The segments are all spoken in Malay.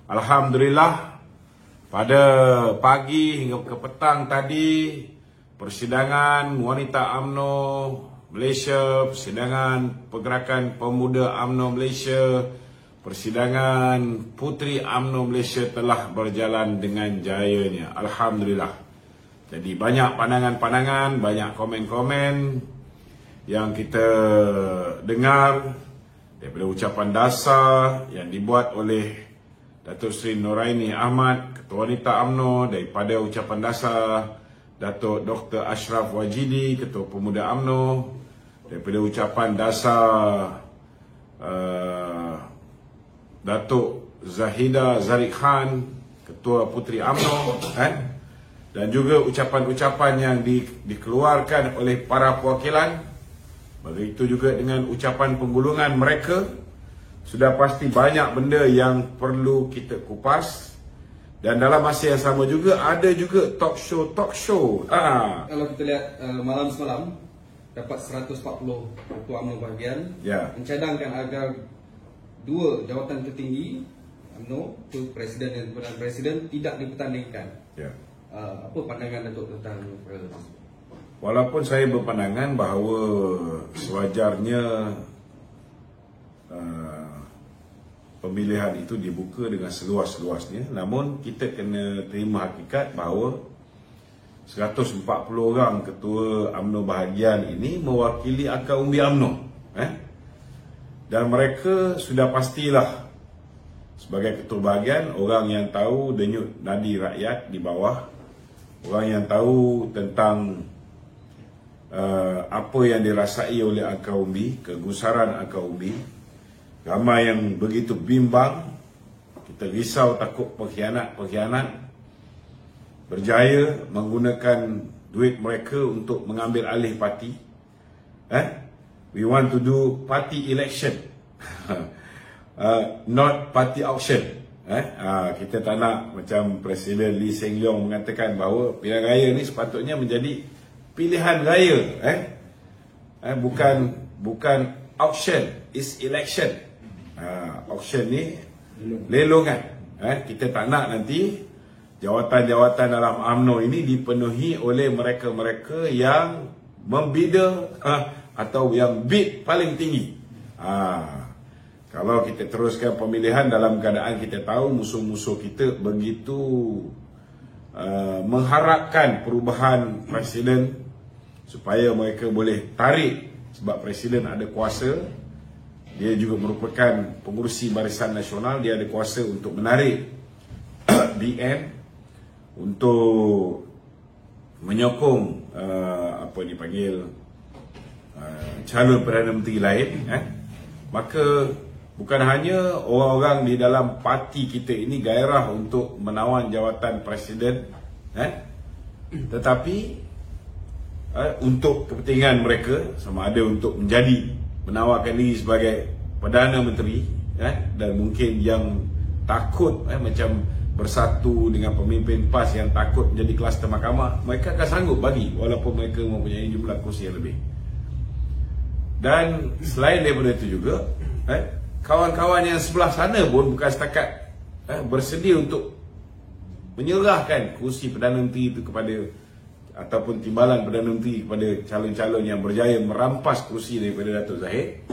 Alhamdulillah, pada pagi hingga ke petang tadi, persidangan wanita UMNO Malaysia, persidangan Pergerakan Pemuda UMNO Malaysia, persidangan Puteri UMNO Malaysia telah berjalan dengan jayanya. Alhamdulillah. Jadi banyak pandangan-pandangan, banyak komen-komen yang kita dengar daripada ucapan dasar yang dibuat oleh Datuk Seri Noraini Ahmad, Ketua Wanita UMNO, daripada ucapan dasar Datuk Dr. Ashraf Wajidi, Ketua Pemuda UMNO, daripada ucapan dasar Datuk Zahida Zariq Khan, Ketua Puteri UMNO, dan juga ucapan-ucapan yang dikeluarkan oleh para perwakilan. Begitu juga dengan ucapan penggulungan mereka. Sudah pasti banyak benda yang perlu kita kupas. Dan dalam masa yang sama juga ada juga talk show. Kalau kita lihat malam semalam dapat 140 ketua UMNO bahagian, mencadangkan agar dua jawatan tertinggi UMNO, itu Presiden dan Perdana Presiden, tidak dipertandingkan. Apa pandangan Datuk tentang perkara tersebut? Walaupun saya berpandangan bahawa sewajarnya pemilihan itu dibuka dengan seluas-luasnya, namun kita kena terima hakikat bahawa 140 orang ketua UMNO bahagian ini mewakili akar umbi UMNO, dan mereka sudah pastilah sebagai ketua bahagian orang yang tahu denyut nadi rakyat di bawah, orang yang tahu tentang apa yang dirasai oleh akar umbi, kegusaran akar umbi. Ramai yang begitu bimbang, kita risau takut pengkhianat berjaya menggunakan duit mereka untuk mengambil alih parti. We want to do party election, not party auction. Kita tak nak macam Presiden Lee Hsien Loong mengatakan bahawa pilihan raya ni sepatutnya menjadi pilihan raya, bukan auction, is election. Auction ni lelongan. Kita tak nak nanti jawatan-jawatan dalam UMNO ini dipenuhi oleh mereka-mereka yang membida atau yang bid paling tinggi. Kalau kita teruskan pemilihan dalam keadaan kita tahu musuh-musuh kita begitu mengharapkan perubahan Presiden supaya mereka boleh tarik, sebab Presiden ada kuasa. Dia juga merupakan pengurusi Barisan Nasional. Dia ada kuasa untuk menarik BN untuk menyokong apa dipanggil calon Perdana Menteri lain. Maka bukan hanya orang-orang di dalam parti kita ini gairah untuk menawan jawatan Presiden, tetapi untuk kepentingan mereka, sama ada untuk menjadi menawarkan diri sebagai Perdana Menteri, dan mungkin yang takut macam bersatu dengan pemimpin PAS yang takut menjadi kluster mahkamah, mereka akan sanggup bagi walaupun mereka mempunyai jumlah kursi yang lebih. Dan selain daripada itu juga, kawan-kawan yang sebelah sana pun bukan setakat bersedia untuk menyerahkan kursi Perdana Menteri itu kepada, ataupun timbalan Perdana Menteri kepada calon-calon yang berjaya merampas kursi daripada Datuk Zahid,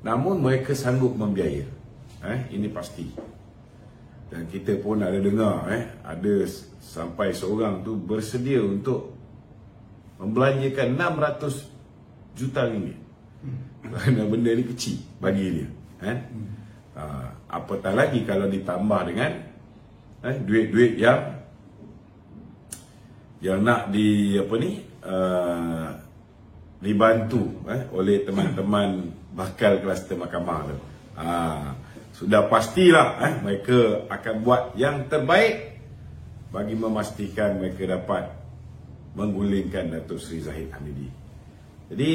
namun mereka sanggup membiaya. Ini pasti. Dan kita pun ada dengar ada sampai seorang tu bersedia untuk membelanjakan 600 juta ringgit kerana benda ni kecil bagi dia. Apatah lagi kalau ditambah dengan duit-duit yang nak dibantu oleh teman-teman bakal kluster mahkamah tu. Sudah pastilah mereka akan buat yang terbaik bagi memastikan mereka dapat menggulingkan Datuk Seri Zahid Hamidi. Jadi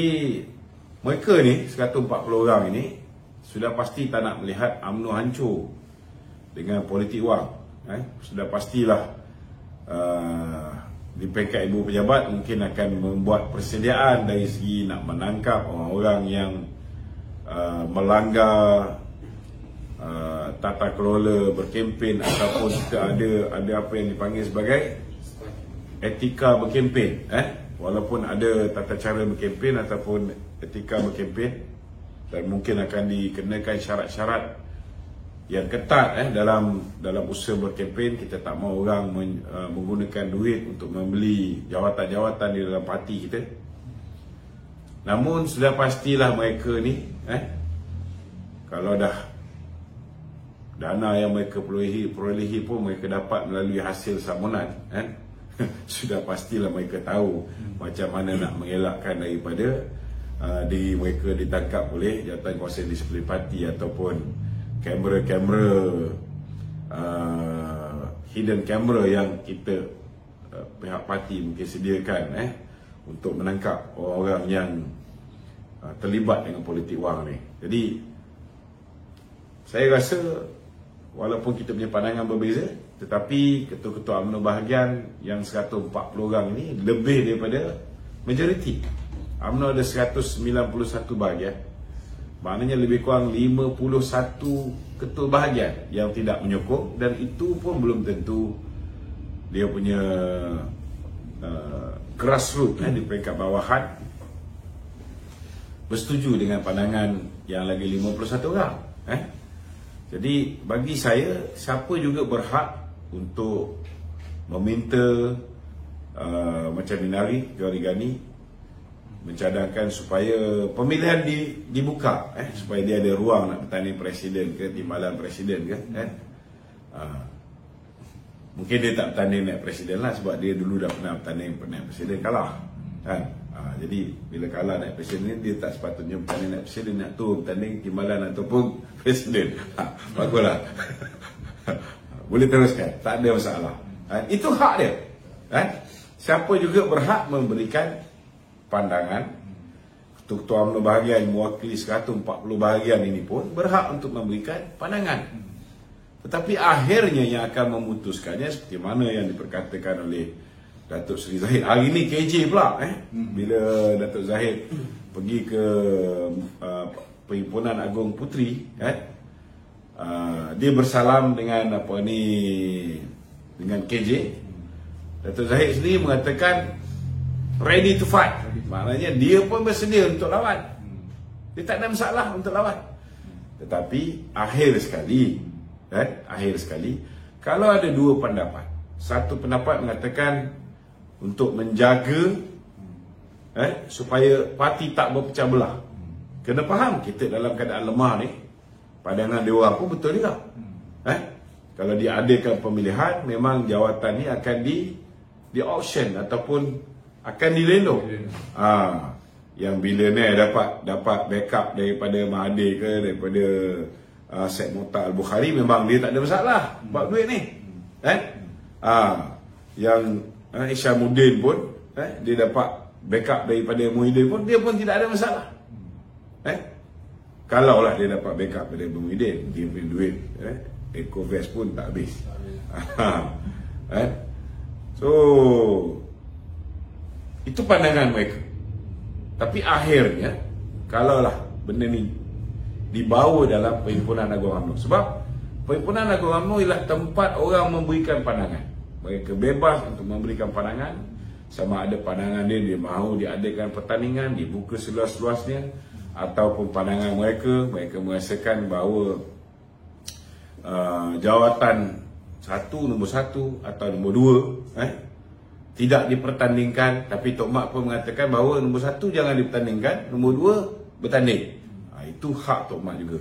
mereka ni 140 orang ini sudah pasti tak nak melihat UMNO hancur dengan politik wang. Sudah pastilah di peringkat ibu pejabat mungkin akan membuat persediaan dari segi nak menangkap orang-orang yang melanggar tata kelola berkempen ataupun kita ada apa yang dipanggil sebagai etika berkempen, walaupun ada tata cara berkempen ataupun etika berkempen, dan mungkin akan dikenakan syarat-syarat yang ketat dalam usaha berkempen. Kita tak mahu orang menggunakan duit untuk membeli jawatan-jawatan di dalam parti kita. Namun sudah pastilah mereka ni kalau dah dana yang mereka perolehi pun mereka dapat melalui hasil samunan, sudah pastilah mereka tahu macam mana nak mengelakkan daripada diri mereka ditangkap oleh Jawatan Disiplin Parti ataupun kamera-kamera hidden camera yang kita pihak parti mungkin sediakan untuk menangkap orang-orang yang terlibat dengan politik wang ni. Jadi saya rasa walaupun kita punya pandangan berbeza, tetapi ketua-ketua UMNO bahagian yang 140 orang ini lebih daripada majoriti. UMNO ada 191 bahagian, maknanya lebih kurang 51 ketua bahagian yang tidak menyokong, dan itu pun belum tentu dia punya grassroots di peringkat bawahan bersetuju dengan pandangan yang lagi 51 orang. Jadi bagi saya, siapa juga berhak untuk meminta macam Minari Gani mencadangkan supaya pemilihan dibuka, supaya dia ada ruang nak bertanding presiden ke, timbalan presiden ke, mungkin dia tak bertanding naik presiden lah, sebab dia dulu dah pernah bertanding naik presiden, kalah kan. Jadi bila kalah naik presiden ni, dia tak sepatutnya bertanding naik presiden, nak tu bertanding timbalan ataupun presiden. Baguslah. Boleh teruskan, tak ada masalah. Itu hak dia. Siapa juga berhak memberikan pandangan. Ketua UMNO bahagian mewakili 140 bahagian ini pun berhak untuk memberikan pandangan. Tetapi akhirnya yang akan memutuskannya seperti mana yang diperkatakan oleh Datuk Seri Zahid. Hari ini KJ pula bila Datuk Zahid pergi ke Perhimpunan Agung Puteri, dia bersalam dengan dengan KJ. Datuk Zahid sendiri mengatakan ready to fight. Maknanya dia pun bersedia untuk lawan. Dia tak ada masalah untuk lawan. Tetapi akhir sekali kalau ada dua pendapat. Satu pendapat mengatakan untuk menjaga supaya parti tak berpecah belah. Kena faham, kita dalam keadaan lemah ni, pandangan dia orang pun betul juga. Kalau diadakan pemilihan, memang jawatan ni akan di auction ataupun akan dilelong. Yang billionaire dapat backup daripada Mahathir ke, daripada Syed Muhtar Al-Bukhari, memang dia tak ada masalah buat duit ni. Yang Isyamuddin pun dia dapat backup daripada Muhyiddin pun, dia pun tidak ada masalah. Kalaulah dia dapat backup daripada Muhyiddin, dia punya duit Ecovest pun tak habis. So itu pandangan mereka. Tapi akhirnya kalaulah benda ni dibawa dalam Perhimpunan Agung UMNO, sebab Perhimpunan Agung UMNO ialah tempat orang memberikan pandangan. Mereka bebas untuk memberikan pandangan. Sama ada pandangan dia mahu diadakan pertandingan, dibuka seluas-luasnya, ataupun pandangan mereka merasakan bahawa jawatan nombor satu atau nombor 2 tidak dipertandingkan. Tapi Tok Mat pun mengatakan bahawa nombor 1 jangan dipertandingkan, nombor 2 bertanding. Itu hak Tok Mat juga.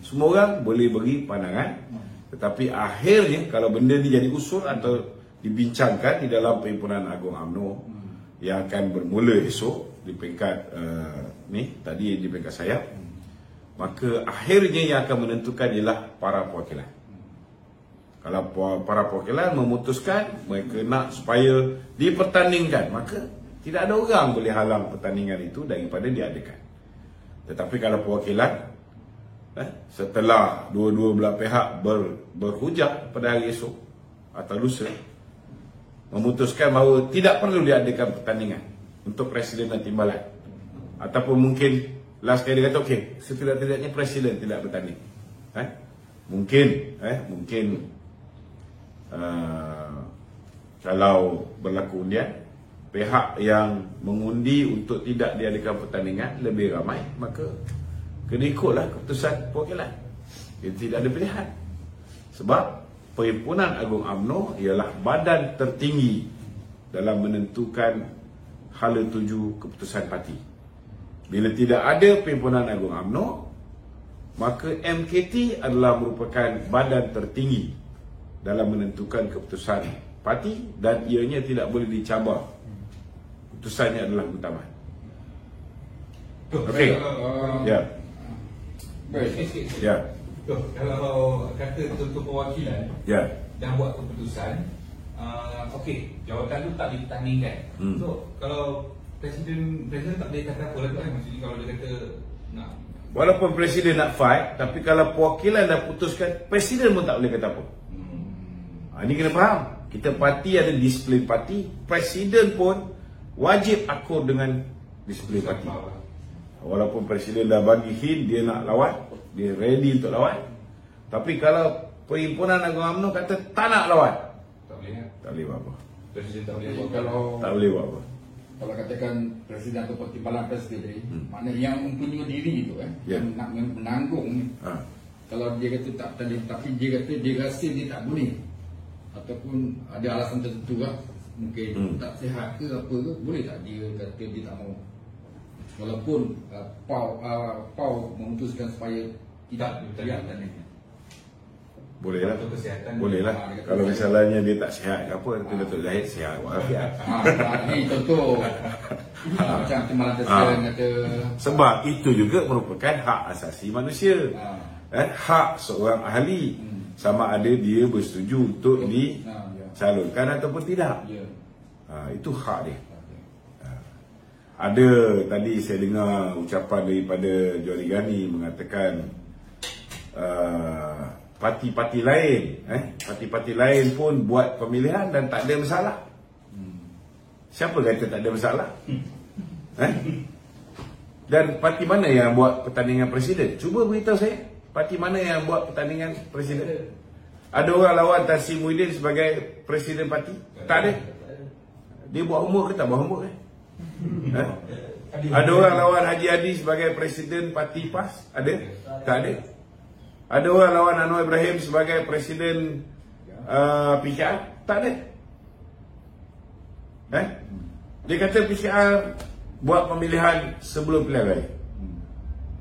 Semua orang boleh beri pandangan. Tetapi akhirnya kalau benda ni jadi usul atau dibincangkan di dalam Perhimpunan Agung UMNO yang akan bermula esok di peringkat tadi di peringkat saya, maka akhirnya yang akan menentukan ialah para perwakilan. Kalau para perwakilan memutuskan mereka nak supaya dipertandingkan, maka tidak ada orang boleh halang pertandingan itu daripada diadakan. Tetapi kalau perwakilan setelah dua-dua belah pihak berhujah pada hari esok atau lusa memutuskan bahawa tidak perlu diadakan pertandingan untuk presiden dan timbalan, ataupun mungkin last kali dia kata okey, setidak-tidaknya presiden tidak bertanding, mungkin kalau berlaku undian, pihak yang mengundi untuk tidak diadakan pertandingan lebih ramai, maka kena ikutlah keputusan perwakilan. Dia tidak ada pilihan. Sebab Perhimpunan Agung UMNO ialah badan tertinggi dalam menentukan hala tuju keputusan parti. Bila tidak ada Perhimpunan Agung UMNO, maka MKT adalah merupakan badan tertinggi dalam menentukan keputusan parti dan ianya tidak boleh dicabar. Keputusannya adalah utama. Okey. Ya. Ya. Kalau kata ketua perwakilan dah buat keputusan, okey, jawatan tu tak dipertandingkan. So kalau presiden tak boleh kata apa lagi kan, maksudnya kalau dia kata nak, walaupun presiden nak fight, tapi kalau perwakilan dah putuskan, presiden pun tak boleh kata apa. Ini kena faham. Kita parti ada disiplin parti, presiden pun wajib akur dengan disiplin parti. Walaupun presiden dah bagi hint dia nak lawan, dia ready untuk lawan, tapi kalau Perhimpunan Agung UMNO kata tak nak lawan, tak boleh buat apa. Presiden tak boleh buat tak boleh buat apa. Kalau katakan presiden atau timbalan presiden, maknanya yang mempunyai diri itu yang nak menanggung. Kalau dia kata tak tadi, tapi dia kata dia rasa dia tak boleh, ataupun ada alasan tertentu lah, mungkin tak sihat ke apa ke, boleh tak dia kata dia tak mau, walaupun PAU memutuskan supaya tidak bertanding? Boleh lah. Boleh lah. Kalau misalnya dia tak sihat ke apa, itu Datuk Zahid sihat walafiat. Ini contoh. Macam timbalan presiden kata. Sebab itu juga merupakan hak asasi manusia. Hak seorang ahli. Sama ada dia bersetuju untuk dicalonkan ataupun tidak. Itu hak dia. Ada tadi saya dengar ucapan daripada Johari Ghani mengatakan parti-parti lain pun buat pemilihan dan tak ada masalah. Siapa kata tak ada masalah? Dan parti mana yang buat pertandingan presiden? Cuba beritahu saya, parti mana yang buat pertandingan presiden? Ada orang lawan Tan Sri Muhyiddin sebagai presiden parti? Tak ada. Dia buat umur ke tak buat umur? Ada orang lawan Haji Hadi sebagai presiden parti PAS? Ada? Tak ada. Ada orang lawan Anwar Ibrahim sebagai presiden PKR? Tak ada. Dia kata PKR buat pemilihan sebelum pilihan raya.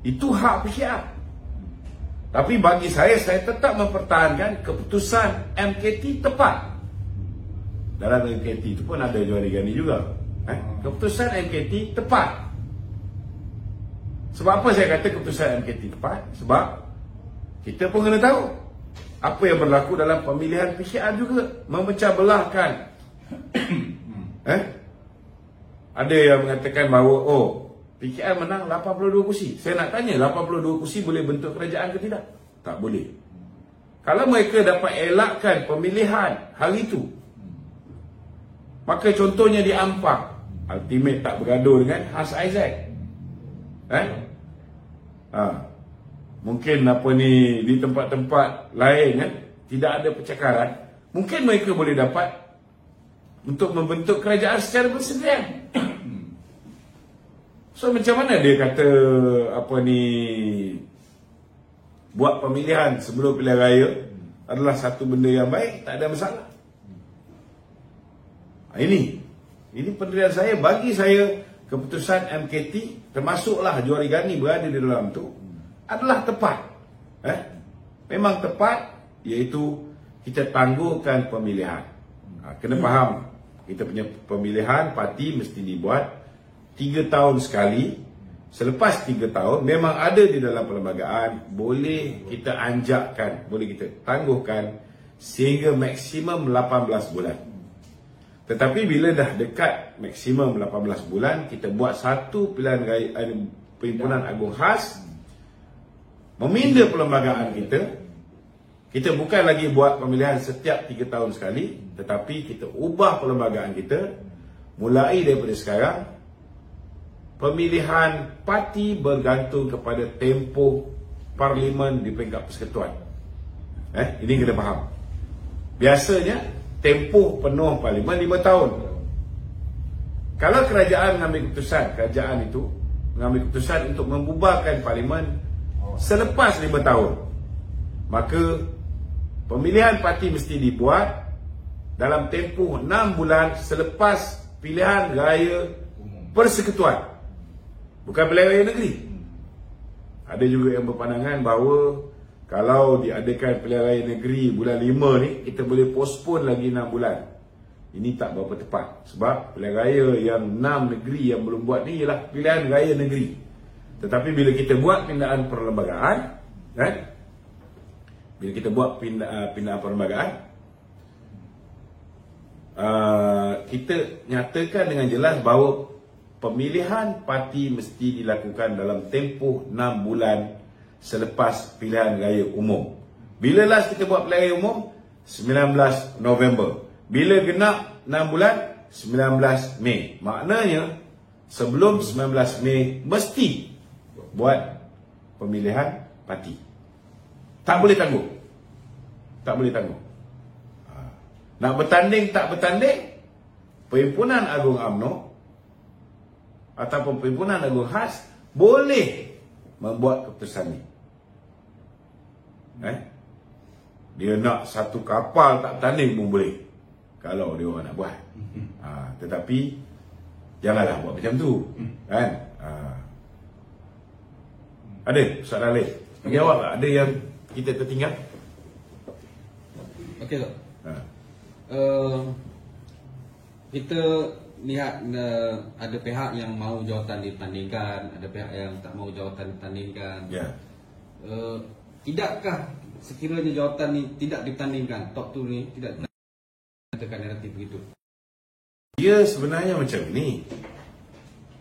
Itu hak PKR. Tapi bagi saya tetap mempertahankan keputusan MKT tepat. Dalam MKT itu pun ada Johari Ghani juga. Keputusan MKT tepat. Sebab apa saya kata keputusan MKT tepat? Sebab kita pun kena tahu apa yang berlaku dalam pemilihan PKR juga, memecah belahkan. Ada yang mengatakan bahawa PKR menang 82 kursi. Saya nak tanya, 82 kursi boleh bentuk kerajaan ke tidak? Tak boleh. Kalau mereka dapat elakkan pemilihan hari itu, maka contohnya di Ampang, Ultimate tak bergaduh dengan Has Isaac. Mungkin di tempat-tempat lain tidak ada percakaran, mungkin mereka boleh dapat untuk membentuk kerajaan secara bersendirian. So macam mana dia kata buat pemilihan sebelum pilihan raya adalah satu benda yang baik, tak ada masalah. Ini pendirian saya. Bagi saya keputusan MKT, termasuklah Johari Ghani berada di dalam tu, adalah tepat. Memang tepat, iaitu kita tangguhkan pemilihan. Kena faham, kita punya pemilihan parti mesti dibuat 3 tahun sekali. Selepas 3 tahun memang ada di dalam perlembagaan, boleh kita anjakkan, boleh kita tangguhkan sehingga maksimum 18 bulan. Tetapi bila dah dekat maksimum 18 bulan, kita buat satu pilihan raya Perhimpunan Agung khas, meminda perlembagaan kita. Kita bukan lagi buat pemilihan setiap 3 tahun sekali, tetapi kita ubah perlembagaan kita. Mulai daripada sekarang, pemilihan parti bergantung kepada tempoh parlimen di peringkat persekutuan. Ini kena faham. Biasanya tempoh penuh parlimen 5 tahun. Kalau kerajaan mengambil keputusan, kerajaan itu mengambil keputusan untuk membubarkan parlimen selepas 5 tahun, maka pemilihan parti mesti dibuat dalam tempoh 6 bulan selepas pilihan raya persekutuan, bukan pilihan raya negeri. Ada juga yang berpandangan bahawa kalau diadakan pilihan raya negeri bulan 5 ni, kita boleh postpone lagi 6 bulan. Ini tak berapa tepat. Sebab pilihan raya yang 6 negeri yang belum buat ni ialah pilihan raya negeri. Tetapi bila kita buat pindaan perlembagaan, bila kita buat pindaan perlembagaan, kita nyatakan dengan jelas bahawa pemilihan parti mesti dilakukan dalam tempoh 6 bulan selepas pilihan raya umum. Bila last kita buat pilihan raya umum? 19 November. Bila genap 6 bulan? 19 Mei. Maknanya sebelum 19 Mei mesti buat pemilihan parti. Tak boleh tangguh. Tak boleh tangguh. Nak bertanding tak bertanding, Perhimpunan Agung UMNO ataupun Perhimpunan Agung khas boleh membuat keputusan ni. Dia nak satu kapal tak bertanding pun boleh, kalau dia orang nak buat. Tetapi janganlah buat macam tu, kan? Ada soalan lain? Jawab tak? Ada yang kita tertinggal? Okey tak? Kita lihat ada pihak yang mahu jawatan ditandingkan, ada pihak yang tak mahu jawatan ditandingkan. Tidakkah sekiranya jawatan ni tidak ditandingkan, top 2 ni tidak ditandingkan naratif begitu? Dia sebenarnya macam ni.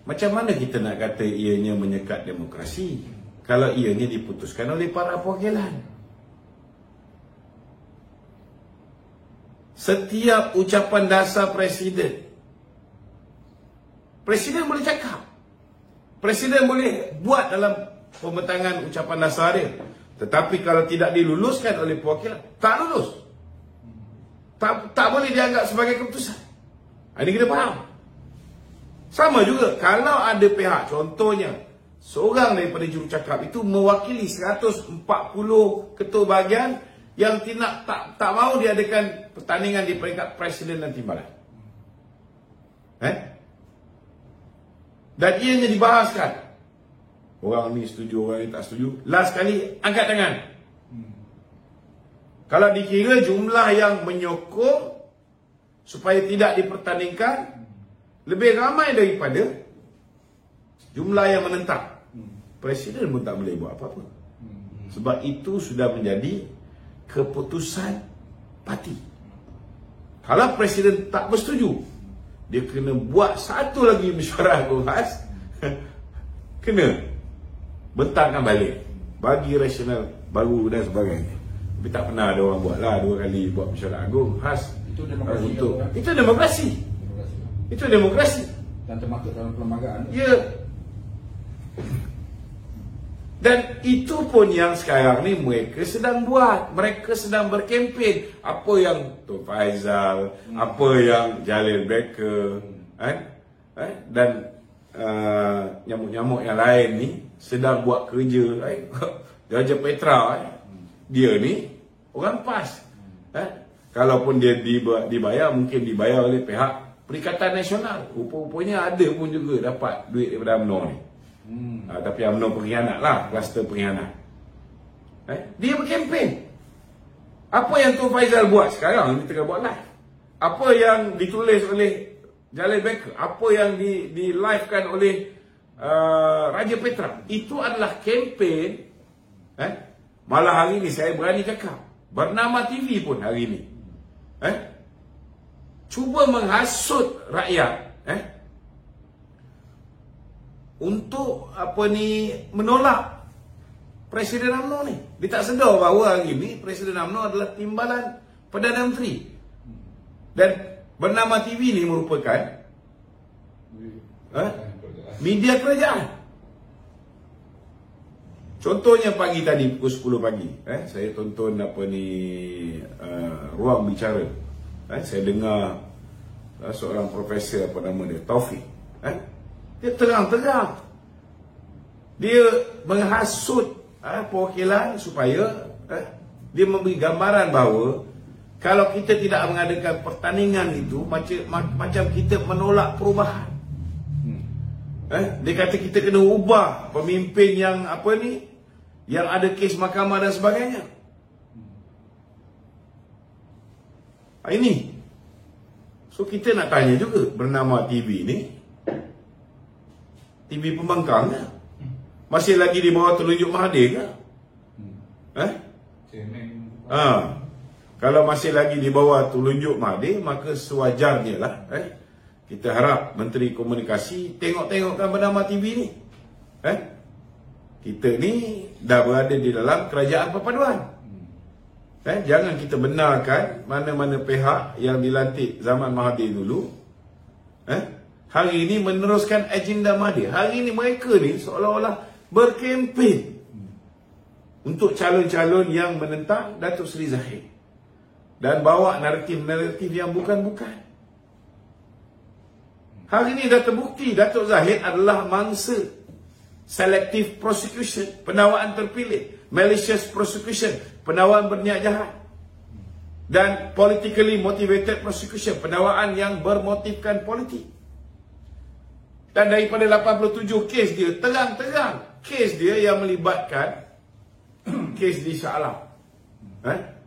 Macam mana kita nak kata ianya menyekat demokrasi kalau ianya diputuskan oleh para perwakilan? Setiap ucapan dasar Presiden boleh cakap, Presiden boleh buat dalam pembentangan ucapan dasar dia. Tetapi kalau tidak diluluskan oleh perwakilan, tak lulus. Tak boleh dianggap sebagai keputusan. Ini kita faham. Sama juga kalau ada pihak, contohnya seorang daripada jurucakap itu mewakili 140 ketua bahagian yang tak mahu diadakan pertandingan di peringkat Presiden dan Timbalan. Dan ianya dibahaskan. Orang ni setuju, orang ni tak setuju. Last kali angkat tangan. Kalau dikira jumlah yang menyokong supaya tidak dipertandingkan lebih ramai daripada jumlah yang menentang, Presiden pun tak boleh buat apa-apa. Sebab itu sudah menjadi keputusan parti. Kalau Presiden tak bersetuju, dia kena buat satu lagi mesyuarat Agung khas, kena bentangkan balik, bagi rasional baru dan sebagainya. Tapi tak pernah ada orang buat lah 2 kali buat mesyuarat Agung khas. Itu demokrasi. Itu demokrasi. Itu demokrasi. Dan termasuk dalam perlembagaan. Ya. Dan itu pun yang sekarang ni mereka sedang buat. Mereka sedang berkempen. Apa yang Tun Faizal, apa yang Jalil Baker, dan nyamuk-nyamuk yang lain ni sedang buat kerja. Raja Petra, dia ni orang PAS. Kalaupun dia dibayar, mungkin dibayar oleh pihak Perikatan Nasional. Rupa-rupanya ada pun juga dapat duit daripada UMNO ni. Tapi UMNO pengkhianat lah, kluster pengkhianat. Dia berkempen. Apa yang Tun Faizal buat sekarang, dia tengah buat live. Apa yang ditulis oleh Jalil Baker, apa yang di-livekan oleh Raja Petra, itu adalah kempen. Malah hari ni saya berani cakap, Bernama TV pun hari ni cuba menghasut rakyat untuk menolak Presiden UMNO ni. Dia tak sedar bahawa hari ni Presiden UMNO adalah timbalan Perdana Menteri. Dan Bernama TV ni merupakan media kerajaan. Contohnya pagi tadi pukul 10 pagi, saya tonton ruang bicara. Saya dengar seorang profesor Taufik. Dia terang-terang dia menghasut perwakilan supaya dia memberi gambaran bahawa kalau kita tidak mengadakan pertandingan itu macam kita menolak perubahan. Dia kata kita kena ubah pemimpin yang yang ada kes mahkamah dan sebagainya. Ini. So kita nak tanya juga, bernama TV ni, TV pembangkang ke? Masih lagi di bawah telunjuk Mahathir ke? Kalau masih lagi di bawah telunjuk Mahathir, maka sewajarnya lah kita harap Menteri Komunikasi tengok-tengokkan bernama TV ni. Kita ni dah berada di dalam kerajaan perpaduan. Jangan kita benarkan mana-mana pihak yang dilantik zaman Mahathir dulu hari ini meneruskan agenda Mahathir. Hari ini mereka ni seolah-olah berkempen untuk calon-calon yang menentang Datuk Seri Zahid dan bawa naratif-naratif yang bukan-bukan. Hari ini dah terbukti Datuk Zahid adalah mangsa selective prosecution, pendakwaan terpilih, malicious prosecution, pendakwaan berniat jahat, dan politically motivated prosecution, pendakwaan yang bermotifkan politik. Dan daripada 87 kes dia, terang-terang kes dia yang melibatkan kes di Shah Alam,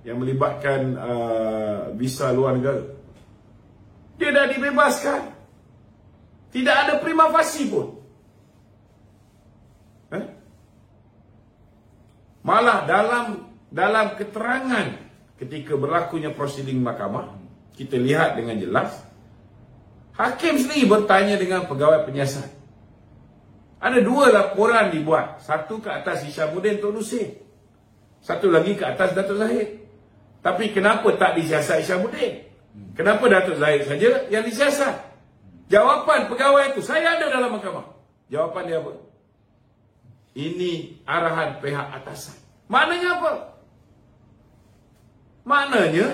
yang melibatkan visa luar negara, dia dah dibebaskan. Tidak ada prima facie pun. Malah dalam keterangan ketika berlakunya prosiding mahkamah, kita lihat dengan jelas hakim sendiri bertanya dengan pegawai penyiasat. Ada 2 laporan dibuat, satu ke atas Hishamuddin Tok Nusin, satu lagi ke atas Datuk Zahid. Tapi kenapa tak disiasat Hishamuddin? Kenapa Datuk Zahid saja yang disiasat? Jawapan pegawai itu, saya ada dalam mahkamah. Jawapan dia apa? Ini arahan pihak atasan. Maknanya apa? Maknanya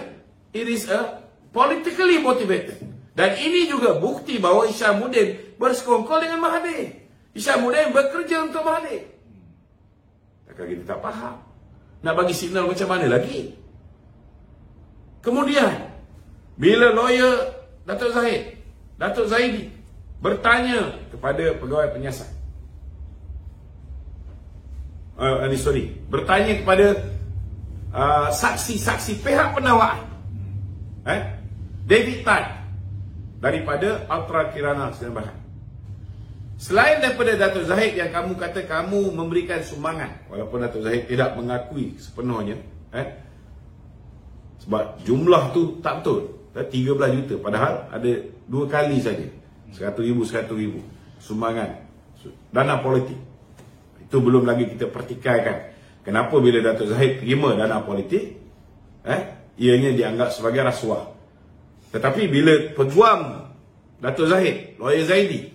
it is a politically motivated. Dan ini juga bukti bahawa Hishamuddin bersekongkol dengan Mahathir. Hishamuddin bekerja untuk Mahathir. Takkan kita tak faham. Nak bagi signal macam mana lagi? Kemudian bila lawyer Datuk Zahidi bertanya kepada pegawai penyiasat, bertanya kepada saksi-saksi pihak pendakwaan, David Tan daripada Ultra Kirana Sdn Bhd. Selain daripada Datuk Zahid yang kamu kata kamu memberikan sumbangan, walaupun Datuk Zahid tidak mengakui sepenuhnya, sebab jumlah tu tak betul, 13 juta, padahal ada 2 kali saja, 100,000 sumbangan dana politik. Itu belum lagi kita pertikaikan kenapa bila Datuk Zahid terima dana politik, ianya dianggap sebagai rasuah. Tetapi bila peguam Datuk Zahid, lawyer Zaidi,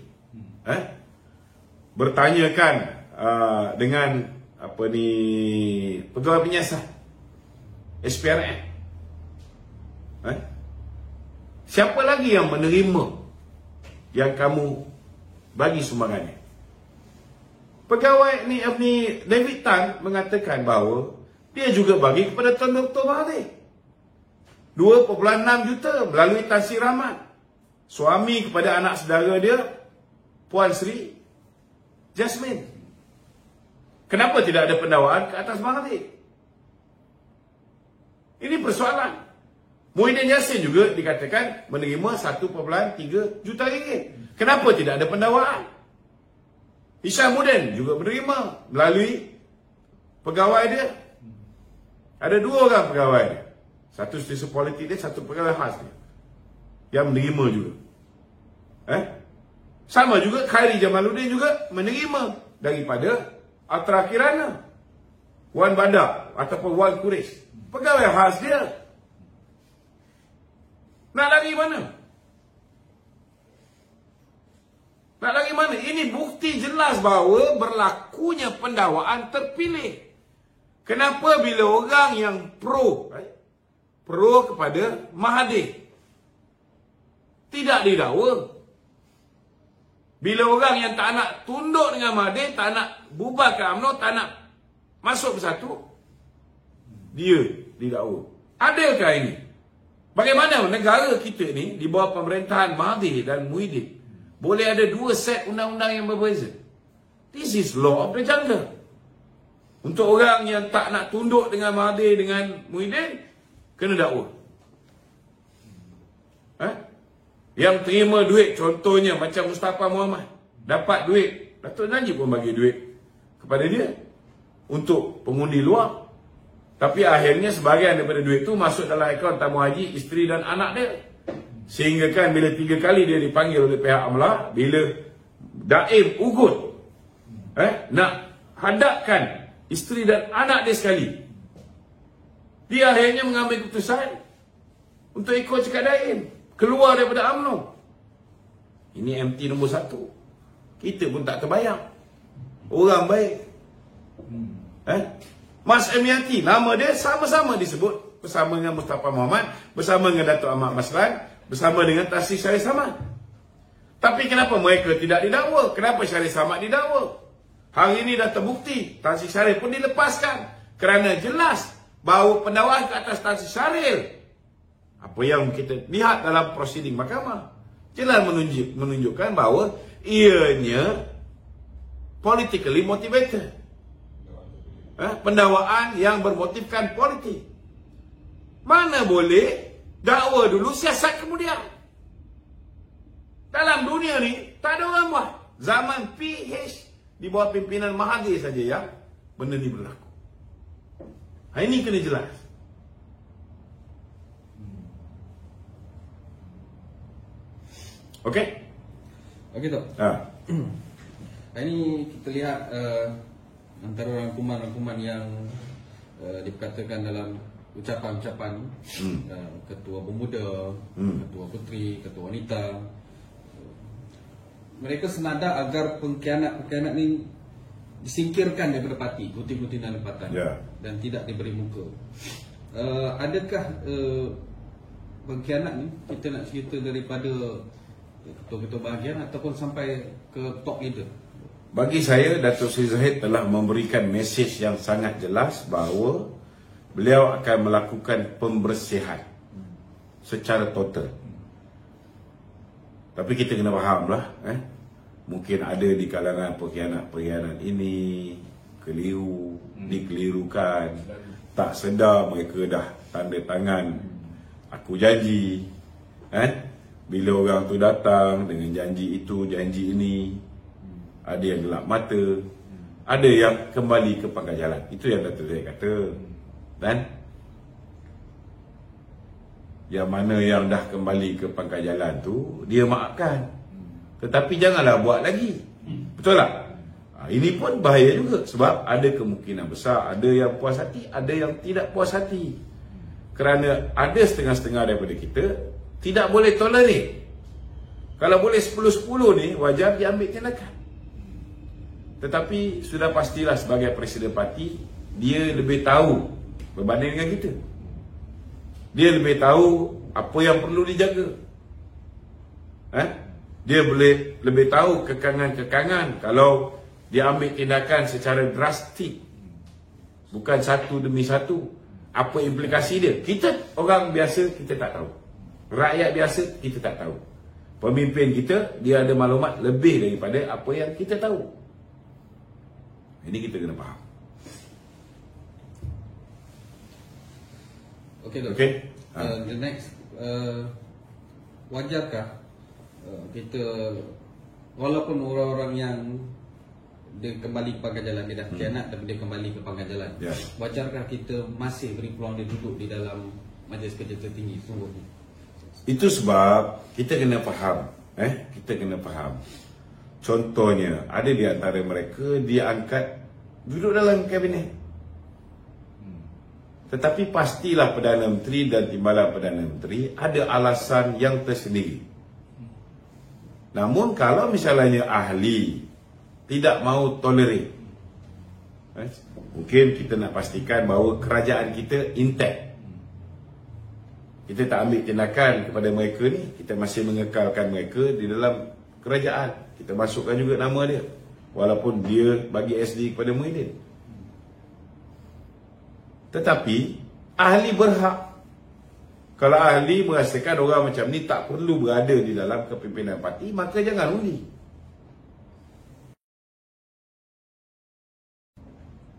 bertanyakan dengan pegawai penyiasat SPRM, siapa lagi yang menerima yang kamu bagi sumbangannya? Pegawai ni David Tan mengatakan bahawa dia juga bagi kepada Tuan Dr. Mahathir 2.6 juta melalui Tan Sri Rahman, suami kepada anak saudara dia Puan Sri Jasmine. Kenapa tidak ada pendakwaan ke atas Mahathir? Ini persoalan. Muhyiddin Yassin juga dikatakan menerima 1.3 juta ringgit. Kenapa tidak ada pendakwaan? Hishamuddin juga menerima melalui pegawai dia. Ada 2 orang pegawai dia. Satu stesen politik dia, satu pegawai khas dia yang menerima juga. Sama juga Khairi Jamaluddin juga menerima daripada Ultra Kirana, Wan Badar ataupun Wan Quraisy, pegawai khas dia. Nak lari mana? Nak lagi mana? Ini bukti jelas bahawa berlakunya pendakwaan terpilih. Kenapa bila orang yang pro kepada Mahathir tidak didakwa? Bila orang yang tak nak tunduk dengan Mahathir, tak nak bubarkan UMNO, tak nak masuk bersatu, dia didakwa. Adakah ini? Bagaimana negara kita ni di bawah pemerintahan Mahathir dan Muhyiddin boleh ada dua set undang-undang yang berbeza? This is law of the jungle. Untuk orang yang tak nak tunduk dengan Mahathir dengan Muhyiddin, kena dakwa. Yang terima duit, contohnya macam Mustafa Muhammad, dapat duit, Datuk Najib pun bagi duit kepada dia untuk pengundi luar. Tapi akhirnya sebahagian daripada duit tu masuk dalam akaun tamu haji isteri dan anak dia. Sehingga kan bila 3 kali dia dipanggil oleh pihak AMLA, bila Daim ugut nak hadapkan isteri dan anak dia sekali, dia akhirnya mengambil keputusan untuk ikut cakap Daim, keluar daripada UMNO. Ini MT nombor 1. Kita pun tak terbayang. Orang baik. Mas Emiati, nama dia sama-sama disebut bersama dengan Mustafa Muhammad, bersama dengan Datuk Ahmad Maslan, bersama dengan Tasik Syarif Samad. Tapi kenapa mereka tidak didakwa? Kenapa Syarif Samad didakwa? Hari ini dah terbukti Tasik Syarif pun dilepaskan kerana jelas bahawa pendakwaan ke atas Tasik Syarif, apa yang kita lihat dalam prosiding mahkamah, jelas menunjukkan bahawa ianya politically motivated. Pendakwaan yang bermotifkan politik. Mana boleh dakwa dulu, siasat kemudian. Dalam dunia ni tak ada orang buat. Zaman PH di bawah pimpinan Mahathir saja yang benda ni berlaku. Ini kena jelas. Okey? Okey tak? Ini kita lihat antara rangkuman-rangkuman yang diperkatakan dalam ucapan-ucapan ketua pemuda, ketua puteri, ketua wanita. Mereka senada agar pengkhianat-pengkhianat ni disingkirkan daripada parti, putih-putih dan tempatan, dan tidak diberi muka. Adakah pengkhianat ni kita nak cerita daripada ketua-ketua bahagian ataupun sampai ke top leader? Bagi saya, Datuk Seri Zahid telah memberikan mesej yang sangat jelas bahawa beliau akan melakukan pembersihan secara total. Tapi kita kena fahamlah, mungkin ada di kalangan pengkhianat-pengkhianat ini keliru, dikelirukan, tak sedar mereka dah tanda tangan aku janji. Bila orang tu datang dengan janji itu, janji ini, ada yang gelap mata, ada yang kembali ke pangkal jalan. Itu yang Datuk Zahid kata. Dan yang mana yang dah kembali ke pangkal jalan tu, dia maafkan. Tetapi janganlah buat lagi. Betul tak? Ini pun bahaya juga. Sebab ada kemungkinan besar ada yang puas hati, ada yang tidak puas hati. Kerana ada setengah-setengah daripada kita tidak boleh tolerate. Kalau boleh 10-10 ni, wajar diambil tindakan. Tetapi sudah pastilah sebagai Presiden Parti, dia lebih tahu berbanding dengan kita. Dia lebih tahu apa yang perlu dijaga. Dia boleh lebih tahu kekangan-kekangan kalau dia ambil tindakan secara drastik, bukan satu demi satu. Apa implikasi dia? Kita orang biasa, kita tak tahu. Rakyat biasa, kita tak tahu. Pemimpin kita, dia ada maklumat lebih daripada apa yang kita tahu. Ini kita kena faham. Okey, okay. The next, wajarkah kita, walaupun orang-orang yang dia kembali ke pangkal jalan, dia dah khianat tapi dia kembali ke pangkal jalan, wajarkah kita masih beri peluang dia duduk di dalam majlis kerja tertinggi sungguhnya? Itu sebab kita kena faham, kita kena faham. Contohnya, ada di antara mereka diangkat duduk dalam kabinet. Tetapi pastilah Perdana Menteri dan Timbalan Perdana Menteri ada alasan yang tersendiri. Namun kalau misalnya ahli tidak mau tolerate, mungkin kita nak pastikan bahawa kerajaan kita intact. Kita tak ambil tindakan kepada mereka ni, kita masih mengekalkan mereka di dalam kerajaan. Kita masukkan juga nama dia, walaupun dia bagi SD kepada Muhyiddin. Tetapi ahli berhak. Kalau ahli merasakan orang macam ni tak perlu berada di dalam kepimpinan parti, maka jangan undi.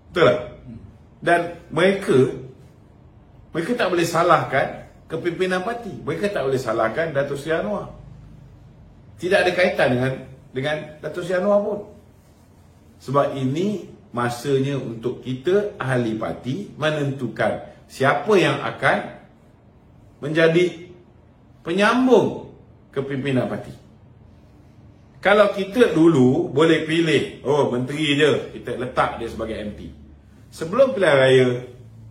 Betul tak? Dan mereka tak boleh salahkan kepimpinan parti. Mereka tak boleh salahkan Datuk Seri Anwar. Tidak ada kaitan dengan Datuk Seri Anwar pun. Sebab ini masanya untuk kita ahli parti menentukan siapa yang akan menjadi penyambung kepimpinan parti. Kalau kita dulu boleh pilih, menteri je, kita letak dia sebagai MP. Sebelum pilihan raya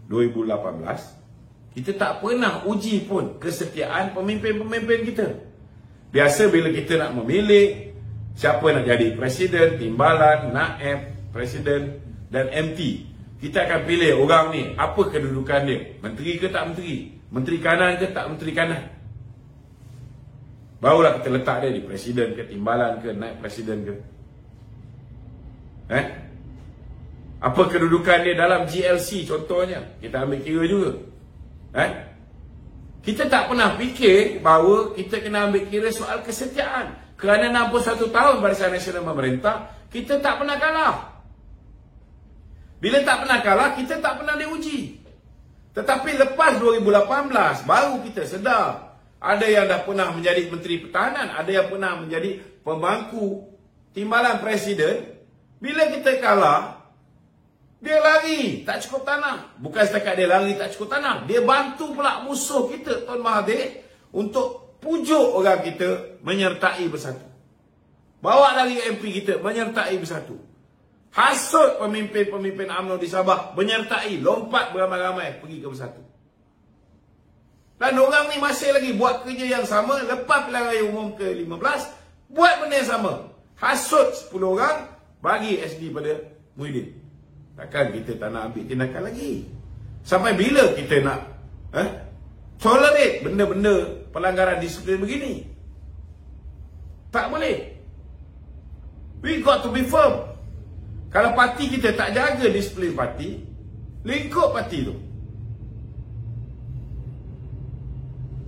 2018, kita tak pernah uji pun kesetiaan pemimpin-pemimpin kita. Biasa bila kita nak memilih siapa nak jadi presiden, timbalan, naib, presiden dan MT, kita akan pilih orang ni, apa kedudukan dia, menteri ke tak menteri, menteri kanan ke tak menteri kanan. Barulah kita letak dia di presiden ke, timbalan ke, naib presiden ke. Apa kedudukan dia dalam GLC contohnya, kita ambil kira juga. Kita tak pernah fikir bahawa kita kena ambil kira soal kesetiaan. Kerana 61 tahun Barisan Nasional memerintah, kita tak pernah kalah. Bila tak pernah kalah, kita tak pernah diuji. Tetapi lepas 2018, baru kita sedar. Ada yang dah pernah menjadi Menteri Pertahanan, ada yang pernah menjadi pemangku timbalan presiden. Bila kita kalah, dia lari, tak cukup tanah. Bukan setakat dia lari tak cukup tanah, dia bantu pula musuh kita, Tuan Mahathir, untuk pujuk orang kita menyertai bersatu. Bawa lagi MP kita menyertai bersatu. Hasut pemimpin-pemimpin UMNO di Sabah menyertai, lompat beramai-ramai pergi ke bersatu. Dan orang ni masih lagi buat kerja yang sama lepas pilihan raya umum ke-15, buat benda yang sama. Hasut 10 orang, bagi SD pada Muhyiddin. Takkan kita tak nak ambil tindakan lagi? Sampai bila kita nak tolerate benda-benda pelanggaran disiplin begini? Tak boleh. We got to be firm. Kalau parti kita tak jaga disiplin parti, lingkup parti tu.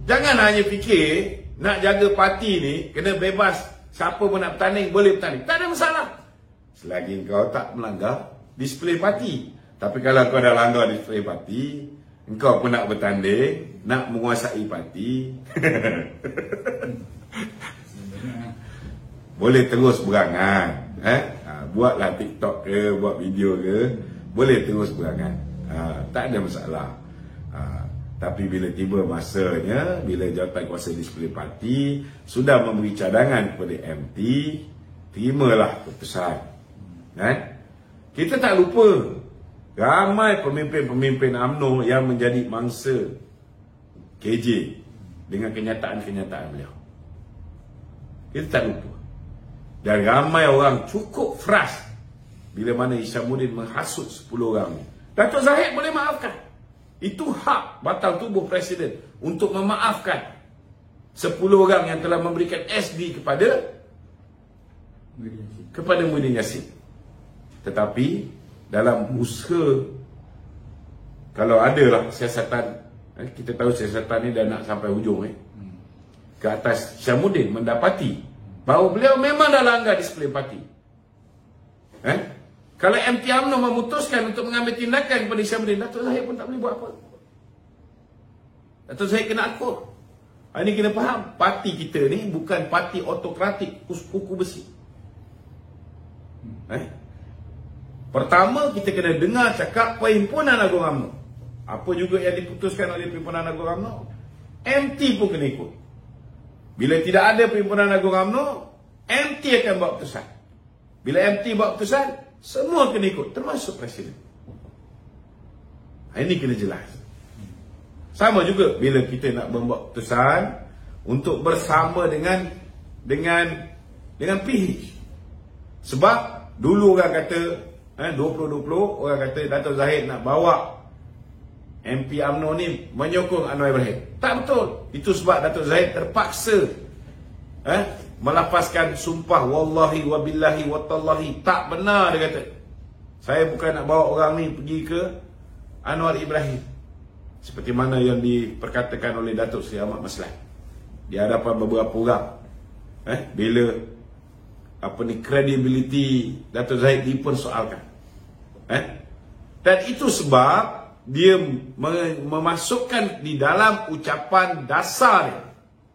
Jangan hanya fikir nak jaga parti ni kena bebas, siapa pun nak bertanding boleh bertanding. Tak ada masalah selagi kau tak melanggar disiplin parti. Tapi kalau kau dah langgar disiplin parti, engkau pun nak bertanding, nak menguasai parti, boleh terus berangan. Buatlah TikTok ke, buat video ke, boleh terus berangan. Tak ada masalah. Tapi bila tiba masanya, bila Jawatan Kuasa Disiplin Parti sudah memberi cadangan kepada MT, terimalah keputusan. Kita tak lupa ramai pemimpin-pemimpin UMNO yang menjadi mangsa KJ dengan kenyataan-kenyataan beliau. Kita tak lupa. Dan ramai orang cukup frust bila mana Hishamuddin menghasut 10 orang ni. Datuk Zahid boleh maafkan. Itu hak batang tubuh Presiden untuk memaafkan 10 orang yang telah memberikan SD kepada Muhyiddin Yassin. Tetapi dalam usaha, kalau adalah siasatan, kita tahu siasatan ni dah nak sampai hujung ke atas Hishamuddin mendapati bahawa beliau memang dah langgar disiplin parti. Kalau MT UMNO memutuskan untuk mengambil tindakan kepada Hishamuddin, Datuk Zahid pun tak boleh buat apa. Datuk Zahid kena akur. Ini kena faham, parti kita ni bukan parti autokratik kuku besi. Pertama, kita kena dengar cakap Perhimpunan Agung UMNO. Apa juga yang diputuskan oleh Perhimpunan Agung UMNO, MT pun kena ikut. Bila tidak ada Perhimpunan Agung UMNO, MT akan buat keputusan. Bila MT buat keputusan, semua kena ikut, termasuk Presiden. Ini kena jelas. Sama juga bila kita nak membuat keputusan untuk bersama dengan dengan PH. Sebab dulu orang kata 2020 orang kata Dato' Zahid nak bawa MP UMNO ni menyokong Anwar Ibrahim. Tak betul. Itu sebab Dato' Zahid terpaksa melafazkan sumpah wallahi wabillahi watallahi. Tak benar dia kata. Saya bukan nak bawa orang ni pergi ke Anwar Ibrahim. Seperti mana yang diperkatakan oleh Datuk Seri Ahmad Maslhan di hadapan beberapa orang. Bila credibility Dato' Zahid dipersoalkan. Dan itu sebab dia memasukkan di dalam ucapan dasar dia.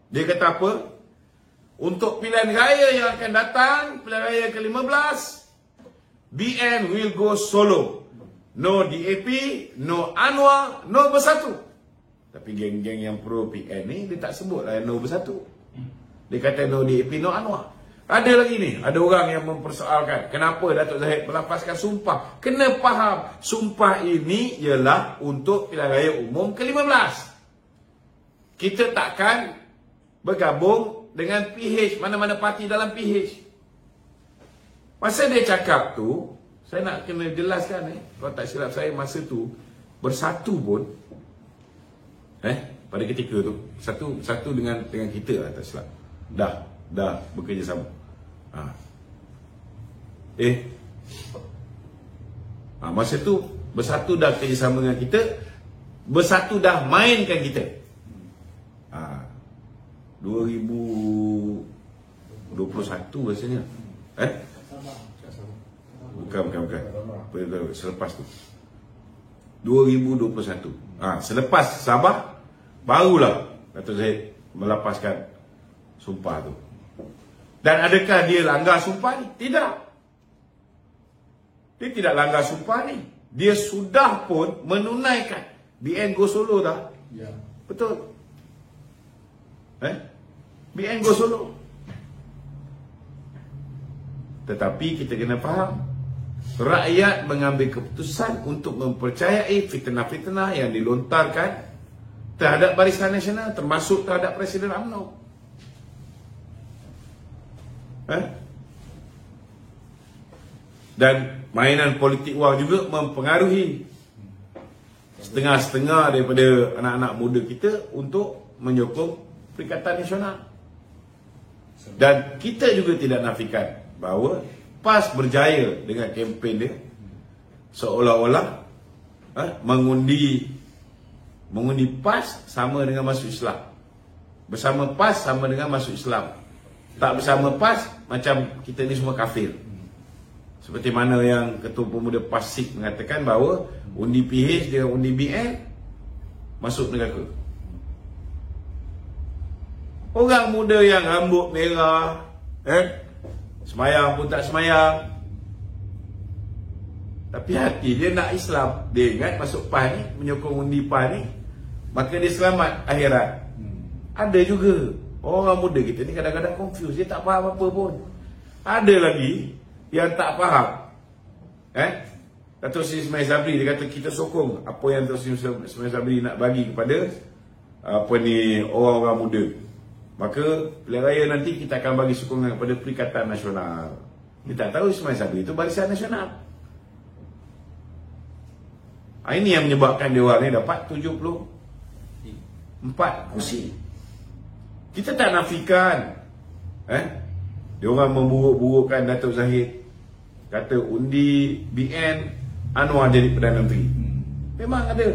Dia kata apa? Untuk pilihan raya yang akan datang, pilihan raya ke-15, BN will go solo. No DAP, no Anwar, no Bersatu. Tapi geng-geng yang pro PN ni dia tak sebut lah no Bersatu. Dia kata no DAP, no Anwar. Ada lagi ni, ada orang yang mempersoalkan kenapa Dato' Zahid melafazkan sumpah. Kena faham, sumpah ini ialah untuk pilihan raya umum ke-15. Kita takkan bergabung dengan PH, mana-mana parti dalam PH. Masa dia cakap tu, saya nak kena jelaskan kalau tak silap saya masa tu Bersatu pun pada ketika tu satu dengan kita lah, tak silap. Dah bekerjasama. Masa tu Bersatu dah kerjasama dengan kita, Bersatu dah mainkan kita. 2021 rasanya. Bukan. Selepas tu 2021. Selepas Sabah barulah Dato' Zahid melapaskan sumpah tu. Dan adakah dia langgar sumpah ni? Tidak. Dia tidak langgar sumpah ni. Dia sudah pun menunaikan. BN go solo dah. Ya. Betul. BN go solo. Tetapi kita kena faham, rakyat mengambil keputusan untuk mempercayai fitnah-fitnah yang dilontarkan terhadap Barisan Nasional, termasuk terhadap Presiden UMNO. Dan mainan politik wang juga mempengaruhi setengah-setengah daripada anak-anak muda kita untuk menyokong Perikatan Nasional. Dan kita juga tidak nafikan bahawa PAS berjaya dengan kempen dia seolah-olah mengundi PAS sama dengan masuk Islam, bersama PAS sama dengan masuk Islam, tak bersama PAS macam kita ni semua kafir. Seperti mana yang Ketua Pemuda PASIK mengatakan bahawa undi PH dengan undi BN masuk neraka. Orang muda yang rambut merah, semayang pun tak semayang, tapi hati dia nak Islam. Dia ingat masuk PAS ni, menyokong undi PAS ni, maka dia selamat akhirat. Ada juga orang muda kita ni kadang-kadang confuse, dia tak faham apa pun. Ada lagi yang tak faham. Dato' Seri Ismail Sabri dia kata kita sokong apa yang Dato' Seri Ismail Sabri nak bagi kepada orang-orang muda. Maka pilihan raya nanti kita akan bagi sokongan kepada Perikatan Nasional. Dia tak tahu Ismail Sabri itu Barisan Nasional. Ini yang menyebabkan dia orang ni dapat 74 kursi. Kita tak nafikan dia orang memburuk-burukkan Dato' Zahid, kata undi BN Anwar jadi Perdana Menteri. Memang ada.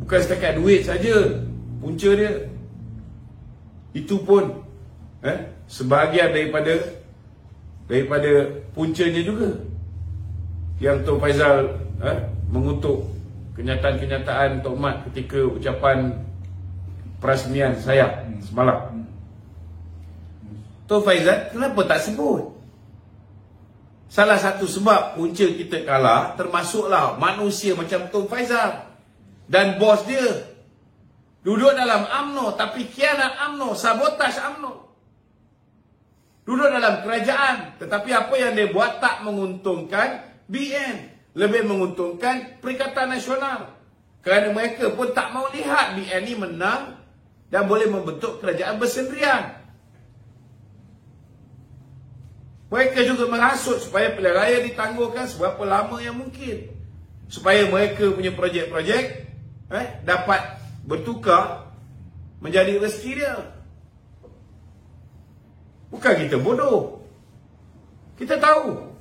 Bukan setakat duit saja punca dia. Itu pun sebahagian daripada puncanya juga. Yang Tun Faizal mengutuk kenyataan-kenyataan Tok Mat ketika ucapan perasmian saya semalam. Tun Faizal kenapa tak sebut? Salah satu sebab punca kita kalah termasuklah manusia macam Tun Faizal dan bos dia duduk dalam UMNO tapi khianat UMNO, sabotaj UMNO. Duduk dalam kerajaan tetapi apa yang dia buat tak menguntungkan BN, lebih menguntungkan Perikatan Nasional. Kerana mereka pun tak mau lihat BN ni menang dan boleh membentuk kerajaan bersendirian. Mereka juga merasut supaya pilihan raya ditangguhkan seberapa lama yang mungkin, supaya mereka punya projek-projek dapat bertukar menjadi rezeki dia. Bukan kita bodoh, kita tahu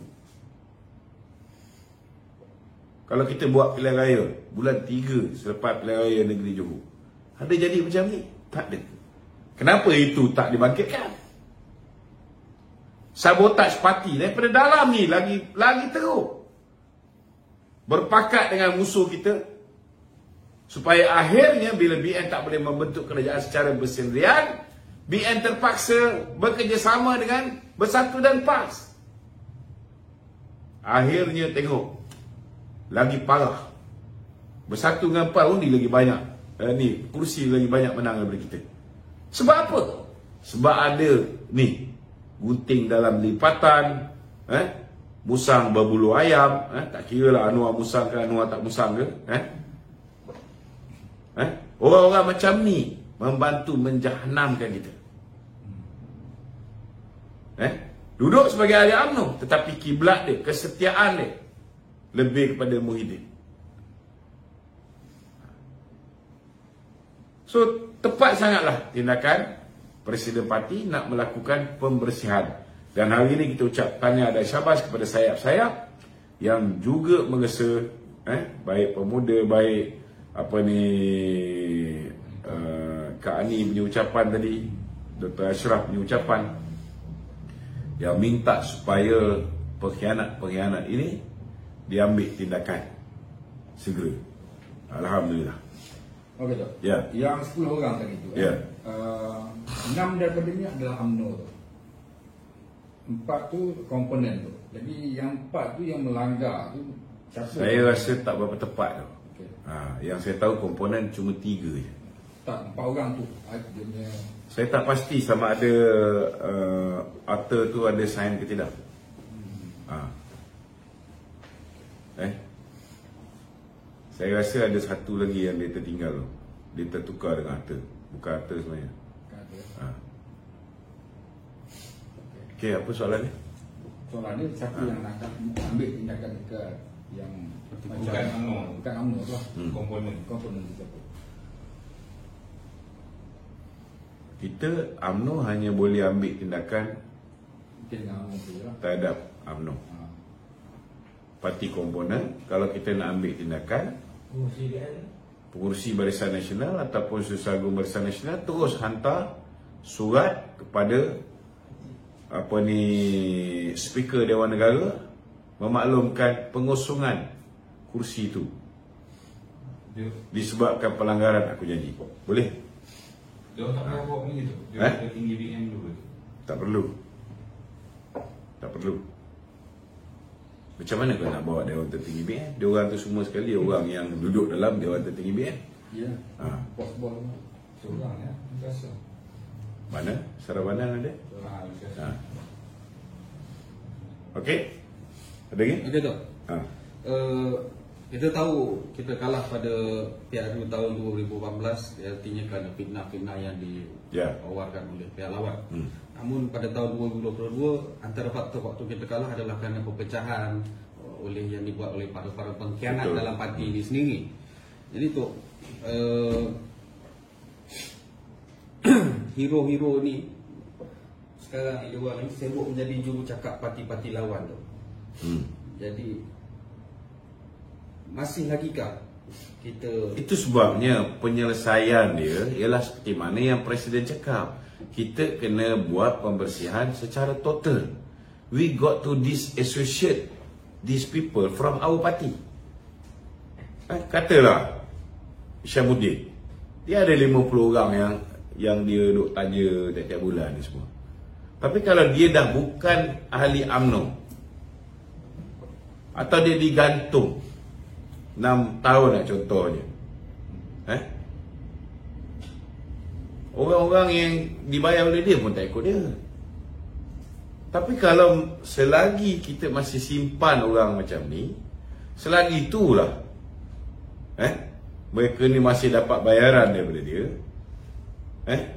kalau kita buat pilihan raya bulan 3 selepas pilihan raya negeri Johor, ada jadi macam ni? Tak ada. Kenapa itu tak dibangkitkan? Sabotaj parti daripada dalam ni lagi teruk, berpakat dengan musuh kita, supaya akhirnya bila BN tak boleh membentuk kerajaan secara bersendirian, BN terpaksa bekerjasama dengan Bersatu dan PAS. Akhirnya tengok, lagi parah. Bersatu dengan PAS undi lagi banyak, kursi lagi banyak menang daripada kita. Sebab apa? Sebab ada ni gunting dalam lipatan, musang berbulu ayam, tak kira lah Anwar musang ke Anwar tak musang ke, orang-orang macam ni membantu menjahanamkan kita. Duduk sebagai ahli UMNO, tetapi kiblat dia, kesetiaan dia lebih kepada Muhyiddin. So tepat sangatlah tindakan Presiden Parti nak melakukan pembersihan. Dan hari ini kita ucap tanya dan syabas kepada sayap-sayap yang juga mengesa, baik pemuda, baik Kak Ani punya ucapan tadi, Dr. Ashraf punya ucapan, yang minta supaya pengkhianat-pengkhianat ini diambil tindakan segera. Alhamdulillah. Okey tak? Ya. Yang 10 orang tadi tu. Ya. 6 daripada ni adalah UMNO tu. 4 tu komponen tu. Jadi yang 4 tu yang melanggar tu siapa? Saya rasa tak berapa tepat tu. Okay. Yang saya tahu komponen cuma 3 je. Tak, 4 orang tu. Dia saya tak pasti sama ada Arthur tu ada sign ke tidak. Saya rasa ada satu lagi yang dia tertinggal tu. Dia tertukar dengan Arthur. Bukan Arthur sebenarnya. Okey, apa soalan ni? Soalan ni siapa yang nak ambil tindakan dekat yang bukan UMNO. Bukan UMNO tu lah. Komponen siapa? Kita UMNO hanya boleh ambil tindakan terhadap UMNO. Parti komponen, kalau kita nak ambil tindakan, pengurusi Barisan Nasional ataupun Setiausaha Barisan Nasional terus hantar surat kepada Speaker Dewan Negara memaklumkan pengosongan kursi itu disebabkan pelanggaran aku janji. Boleh? Dia tak perlu bawa ni tu. Dia tinggi BN dulu. Tak perlu. Tak perlu. Macam mana kau nak bawa Dewan Tertinggi BN? Diorang tu semua sekali orang yang duduk dalam Dewan Tertinggi BN. Ya. Bos-bos seorang ya. Biasa. Mana? Sarah Bandang ada? Okey. Ada lagi? Okey tak? Kita tahu kita kalah pada PRU tahun 2018, artinya kerana fitnah-fitnah yang ditawarkan oleh pihak lawan. Namun pada tahun 2022, antara faktor-faktor kita kalah adalah kerana perpecahan oleh yang dibuat oleh para pengkhianat dalam parti ini sendiri. Jadi tu hero-hero ni sekarang diorang ni sibuk menjadi juru cakap parti-parti lawan tu. Jadi masih lagikah kita? Itu sebabnya penyelesaian dia ialah seperti mana yang Presiden cakap. Kita kena buat pembersihan secara total. We got to disassociate these people from our party. Katalah Isyamuddin, dia ada 50 orang yang dia duk tanya tiap-tiap bulan ni semua. Tapi kalau dia dah bukan ahli UMNO atau dia digantung 6 tahun lah contohnya, orang-orang yang dibayar oleh dia pun tak ikut dia. Tapi kalau selagi kita masih simpan orang macam ni, selagi itulah mereka ni masih dapat bayaran daripada dia,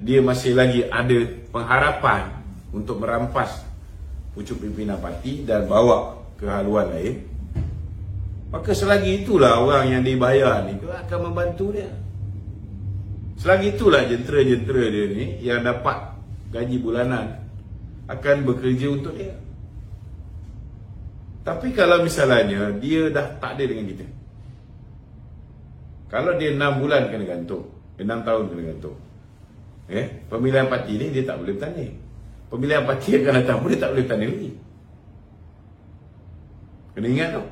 dia masih lagi ada pengharapan untuk merampas pucuk pimpinan parti dan bawa ke haluan lain, maka selagi itulah orang yang dibayar ni akan membantu dia. Selagi itulah jentera-jentera dia ni yang dapat gaji bulanan akan bekerja untuk dia. Tapi kalau misalnya dia dah tak ada dengan kita, kalau dia 6 bulan kena gantung, 6 tahun kena gantung, pemilihan parti ni dia tak boleh bertanding. Pemilihan parti akan datang pun dia tak boleh bertanding lagi. Kena ingat tu.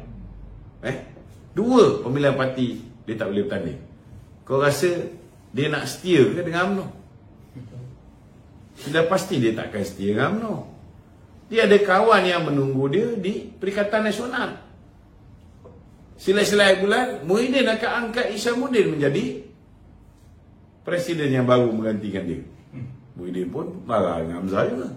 2 pemilihan parti dia tak boleh bertanding. Kau rasa dia nak setia ke dengan UMNO? Sudah pasti dia takkan setia dengan UMNO. Dia ada kawan yang menunggu dia di Perikatan Nasional. Silai-silai bulan, Muhyiddin akan angkat Isyamuddin menjadi presiden yang baru menggantikan dia. Muhyiddin pun marah dengan Hamzah juga.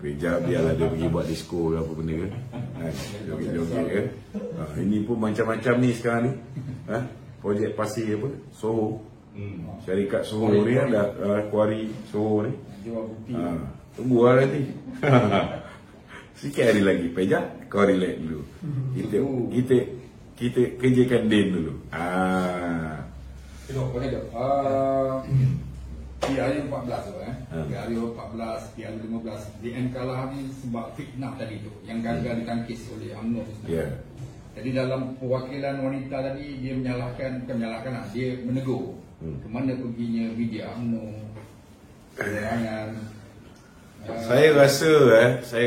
Kejap biarlah dia pergi buat disco ke apa benda ke. Joget-joget ke. Ini pun macam-macam ni sekarang ni. Projek pasir apa? Soho. Syarikat Soho ni ada kuari Soho ni. Tunggulah nanti. Sikit hari lagi pejak, kau relax dulu. Kita kerjakan Din dulu. PRU 14 tu PRU 14, PRU 15 DN kalah ni sebab fitnah tadi tu yang gagal ditangkis oleh UMNO tu sebenarnya. Jadi dalam perwakilan wanita tadi dia menyalahkan, bukan menyalahkan lah, dia menegur kemana perginya media UMNO, keterangan. Saya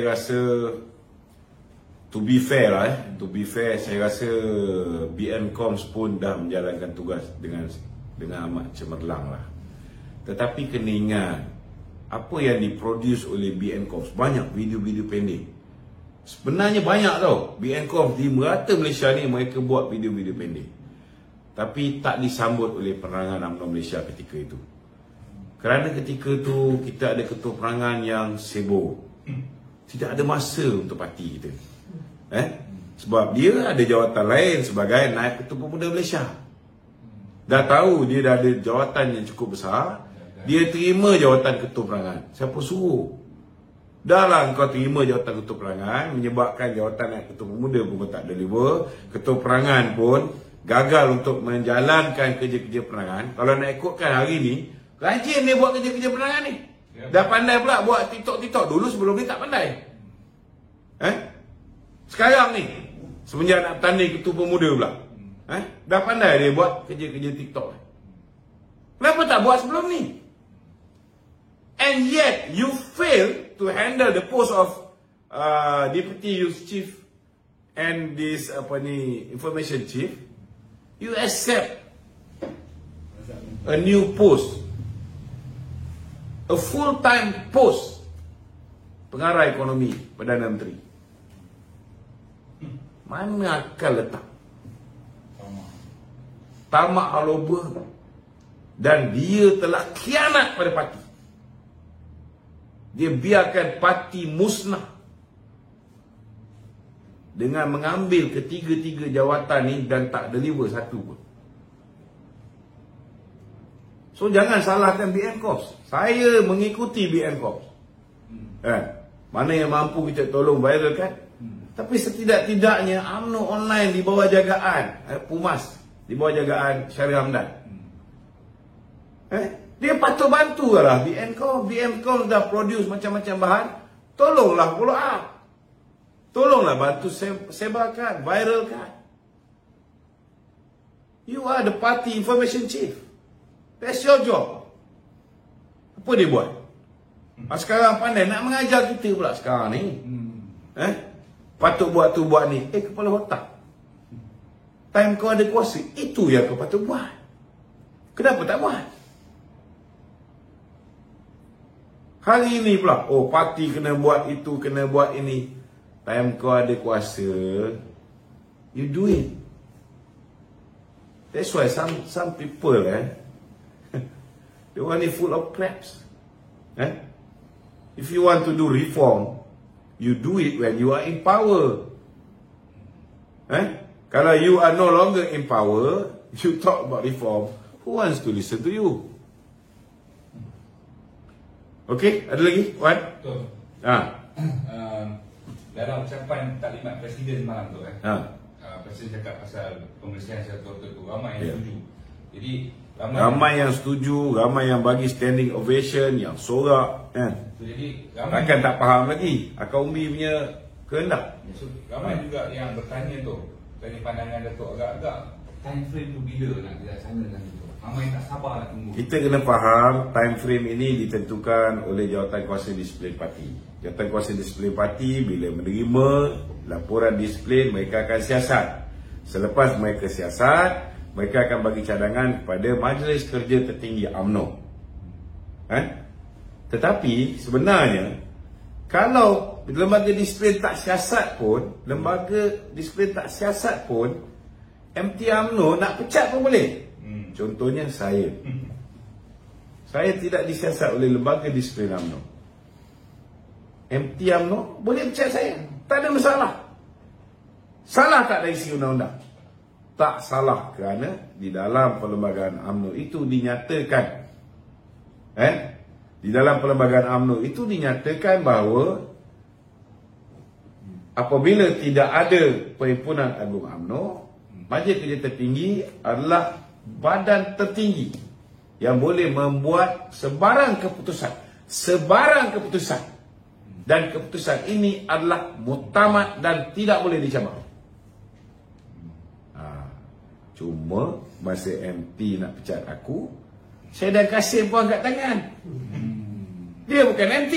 rasa to be fair saya rasa BN Coms pun dah menjalankan tugas dengan amat cemerlang lah. Tetapi kena ingat, apa yang diproduce oleh BN Coms banyak video-video pendek. Sebenarnya banyak tau. BN Coms di merata Malaysia ni mereka buat video-video pendek, tapi tak disambut oleh penerangan UMNO Malaysia ketika itu. Kerana ketika itu kita ada ketua penerangan yang sibuk, tidak ada masa untuk parti kita. Sebab dia ada jawatan lain sebagai naib ketua pemuda Malaysia. Dah tahu dia dah ada jawatan yang cukup besar, dia terima jawatan ketua penerangan. Siapa suruh? Dah lah kau terima jawatan ketua penerangan, menyebabkan jawatan naib ketua pemuda pun tak deliver, ketua penerangan pun gagal untuk menjalankan kerja-kerja penerangan. Kalau nak ikutkan hari ni, rajin dia buat kerja-kerja penerangan ni. Dah pandai pula buat TikTok. Dulu sebelum ni tak pandai. Sekarang ni semenjak nak bertanding ketua pemuda pula, dah pandai dia buat kerja-kerja TikTok. Kenapa tak buat sebelum ni? And yet you fail to handle the post of Deputy Youth Chief and this Information Chief. You accept a new post, a full-time post, pengarah ekonomi Perdana Menteri. Mana akal letak? Tamak haloba. Dan dia telah khianat pada parti. Dia biarkan parti musnah dengan mengambil ketiga-tiga jawatan ni dan tak deliver satu pun. So jangan salahkan BN Coms. Saya mengikuti BN Coms. Mana yang mampu kita tolong viralkan. Tapi setidak-tidaknya UMNO online di bawah jagaan Pumas, di bawah jagaan Syarif Hamdan, dia patut bantu lah. BN Coms dah produce macam-macam bahan. Tolonglah follow up. Tolonglah bantu sebarkan, viralkan. You are the party information chief. That's your job. Apa dia buat? Sekarang pandai nak mengajar kita pula sekarang ni. Patut buat tu buat ni. Kepala otak. Time kau ada kuasa, itu yang kau patut buat. Kenapa tak buat? Hari ini pula, parti kena buat itu, kena buat ini. Time kau ada kuasa, you do it. That's why some people they want it full of crabs. If you want to do reform, you do it when you are in power. Kalau you are no longer in power, you talk about reform, who wants to listen to you? Okey, ada lagi? Wan? Betul. Dalam ucapan taklimat Presiden malam tu Presiden cakap pasal pembersihan sektor tu, ramai yang setuju. Jadi ramai yang setuju, ramai yang bagi standing ovation, yang sorak kan. Jadi takkan tak faham lagi Akal Umbi punya kehendak. Ramai juga yang bertanya tu, tanya pandangan Datuk agak-agak time frame tu bila nak dilaksanakan itu. Ramai tak sabar nak tunggu. Kita kena faham time frame ini ditentukan oleh Jawatankuasa Disiplin Parti. Jawatankuasa Disiplin Parti bila menerima laporan disiplin, mereka akan siasat. Selepas mereka siasat, mereka akan bagi cadangan kepada Majlis Kerja Tertinggi UMNO. Tetapi sebenarnya kalau lembaga disiplin tak siasat pun, MT UMNO nak pecat pun boleh. Contohnya saya tidak disiasat oleh lembaga disiplin UMNO. MT UMNO boleh pecat saya, tak ada masalah. Salah tak dari segi undang-undang? Tak salah, kerana di dalam perlembagaan UMNO itu dinyatakan di dalam perlembagaan UMNO itu dinyatakan bahawa apabila tidak ada Perhimpunan Agung UMNO, Majlis Kerja Tertinggi adalah badan tertinggi yang boleh membuat sebarang keputusan, dan keputusan ini adalah muktamad dan tidak boleh dicabut. Cuma masa MT nak pecat aku, saya dah kasih pun angkat tangan. Dia bukan MT,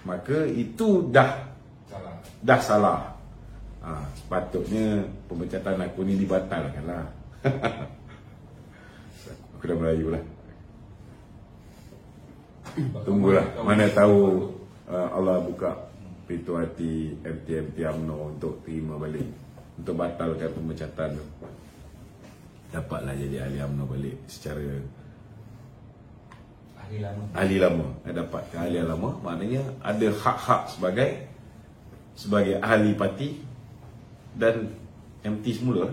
maka itu dah salah. Sepatutnya pemecatan aku ni dibatalkan lah. Aku dah Melayu lah. Tunggulah, mana tahu Allah buka pintu hati MT UMNO untuk terima balik, untuk batalkan pemecatan tu. Dapatlah jadi ahli UMNO balik secara ahli lama. Dapat keahlian lama, maknanya ada hak-hak sebagai ahli parti dan MT semula.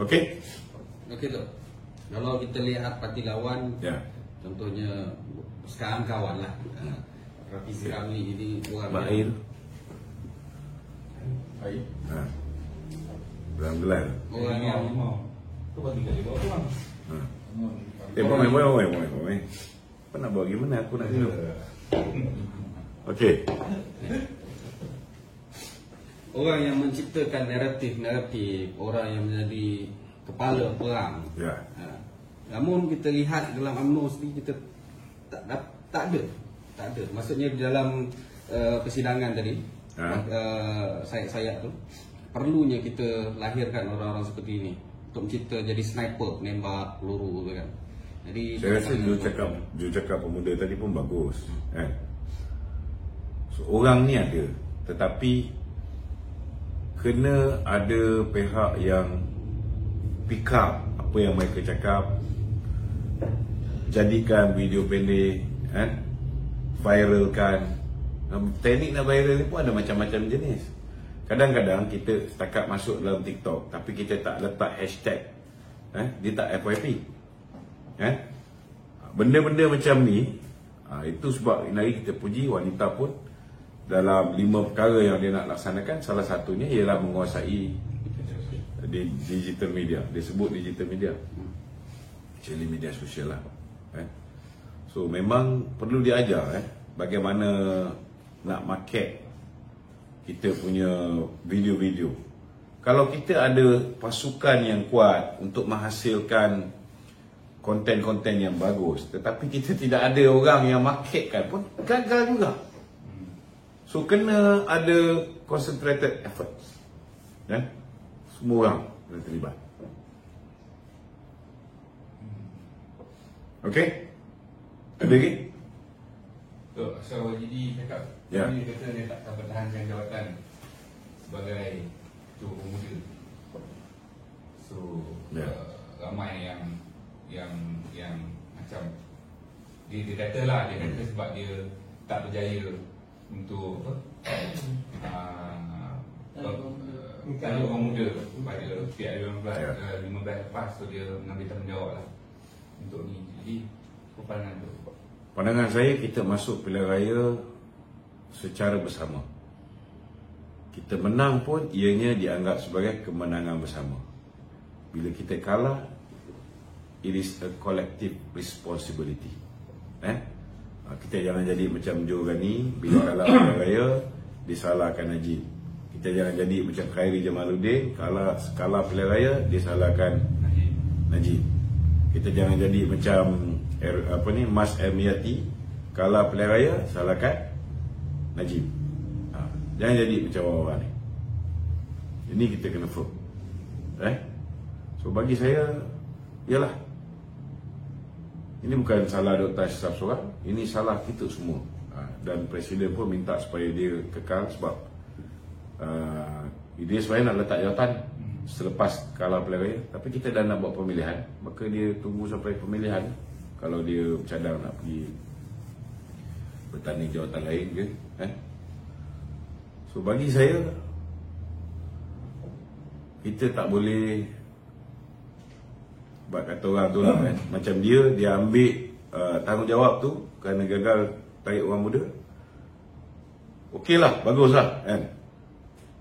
Okey tu. Kalau kita lihat parti lawan, contohnya sekarang kawan lah, Rafizi Ramli ini orang Air Belang-belang orang yang tu bagi kali bawa tuan. Boleh. Apa nak buat gimana? Aku nak hidup. Okey. Orang yang menciptakan naratif, orang yang menjadi kepala perang. Namun kita lihat dalam UMNO sendiri, kita tak ada. Maksudnya di dalam persidangan tadi, sayap tu, perlunya kita lahirkan orang-orang seperti ini untuk mencipta jadi sniper, menembak peluru tu kan. Jadi saya rasa jujur pemuda tadi pun bagus So, orang ni ada, tetapi kena ada pihak yang pick up apa yang mereka cakap, jadikan video pendek, viralkan. Teknik nak viral ni pun ada macam-macam jenis. Kadang-kadang kita setakat masuk dalam TikTok, tapi kita tak letak hashtag, dia tak FYP. Benda-benda macam ni, itu sebab hari kita puji wanita pun dalam 5 perkara yang dia nak laksanakan, salah satunya ialah menguasai di digital media. Dia sebut digital media, actually media sosial lah. So memang perlu diajar bagaimana nak market kita punya video-video. Kalau kita ada pasukan yang kuat untuk menghasilkan konten-konten yang bagus, tetapi kita tidak ada orang yang marketkan pun, gagal juga. So kena ada concentrated effort, semua orang kena terlibat. Okey? Ada lagi? So jadi cakap, dia kata dia tak akan pertahankan jawatan sebagai ketua pemuda. So ramai yang macam dia kata lah, dia kata sebab dia tak berjaya untuk kalau orang muda pada pihak 15 lepas, so dia mengambil tanggungjawab lah untuk ni. Jadi pandangan tu? Pandangan saya, kita masuk pilihan raya secara bersama. Kita menang pun ianya dianggap sebagai kemenangan bersama. Bila kita kalah, it is a collective responsibility. Kita jangan jadi macam Joe Ghani, bila kalah pilihan raya disalahkan Najib. Kita jangan jadi macam Khairi Jamaluddin, kalah pilihan raya disalahkan Najib. Kita jangan jadi macam Mas Ermiati, kalah pilihan raya salahkan Najib. Jangan jadi macam orang-orang ni. Ini kita kena firm. So bagi saya, ialah ini bukan salah Dr. Ashraf seorang, ini salah kita semua. Dan Presiden pun minta supaya dia kekal sebab dia sebenarnya nak letak jawatan selepas kalah pilihan raya. Tapi kita dah nak buat pemilihan, maka dia tunggu sampai pemilihan. Kalau dia bercadang nak pergi bertanding jawatan lain ke. So bagi saya, kita tak boleh buat kata orang tu lah kan. Macam dia ambil tanggungjawab tu kerana gagal tarik orang muda. Okeylah, baguslah kan.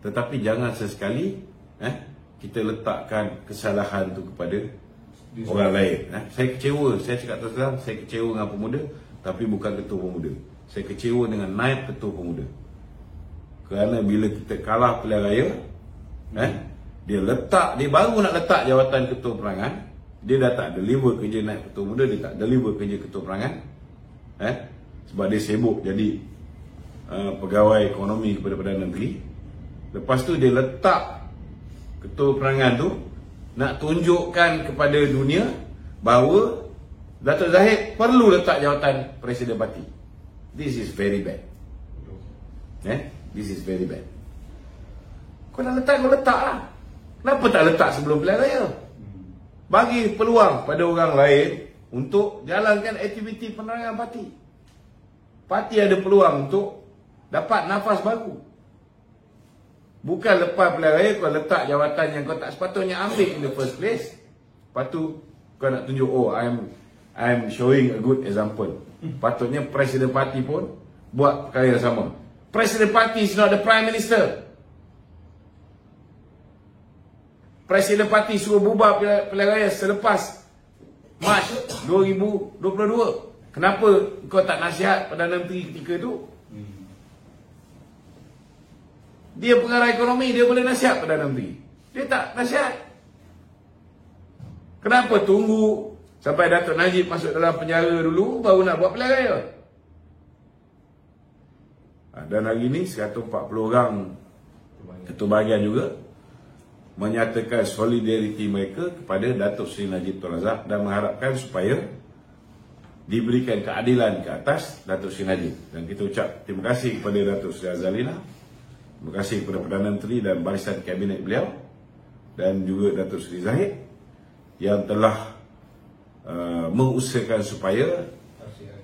Tetapi jangan sesekali kita letakkan kesalahan tu kepada orang lain. Saya kecewa, saya cakap terus terang, saya kecewa dengan pemuda, tapi bukan ketua pemuda. Saya kecewa dengan naib ketua pemuda. Kerana bila kita kalah pilihan raya, dia baru nak letak jawatan ketua perangan, dia dah tak deliver kerja naib ketua muda, dia tak deliver kerja ketua perangan. Sebab dia sibuk jadi pegawai ekonomi kepada Perdana Menteri. Lepas tu dia letak ketua perangan tu nak tunjukkan kepada dunia bahawa Datuk Zahid perlu letak jawatan Presiden Parti. This is very bad. This is very bad. Kau nak letak, kau letak lah. Kenapa tak letak sebelum pilihan raya? Bagi peluang pada orang lain untuk jalankan aktiviti penerangan parti. Parti ada peluang untuk dapat nafas baru. Bukan lepas pilihan raya kau letak jawatan yang kau tak sepatutnya ambil in the first place. Lepas tu kau nak tunjuk, oh I'm showing a good example. Patutnya Presiden Parti pun buat perkara yang sama. Presiden Parti is not the Prime Minister. Presiden Parti suruh bubar pilihan raya selepas Mac 2022. Kenapa kau tak nasihat Perdana Menteri ketika tu? Dia pengarah ekonomi, dia boleh nasihat Perdana Menteri. Dia tak nasihat. Kenapa tunggu sampai Datuk Najib masuk dalam penjara dulu baru nak buat pilihan raya? Dan hari ini 140 orang ketua bahagian juga menyatakan solidariti mereka kepada Datuk Seri Najib Tun Razak dan mengharapkan supaya diberikan keadilan ke atas Datuk Seri Najib. Dan kita ucap terima kasih kepada Datuk Seri Azalina, terima kasih kepada Perdana Menteri dan barisan kabinet beliau, dan juga Datuk Seri Zahid yang telah mengusahakan supaya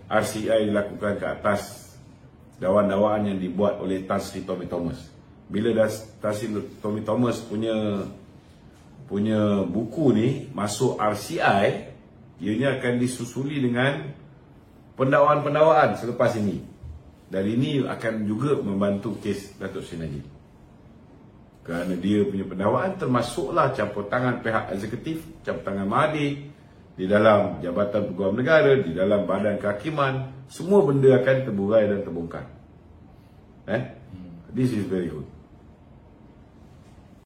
RCI dilakukan ke atas dakwaan-dakwaan yang dibuat oleh Tan Sri Tommy Thomas. Bila Tan Sri Tommy Thomas punya buku ni masuk RCI, ianya akan disusuli dengan pendakwaan-pendakwaan selepas ini. Dan ini akan juga membantu kes Datuk Seri Najib. Kerana dia punya pendakwaan termasuklah campur tangan pihak eksekutif, campur tangan Mahathir di dalam Jabatan Peguam Negara, di dalam Badan Kehakiman. Semua benda akan terburai dan terbongkar. This is very good.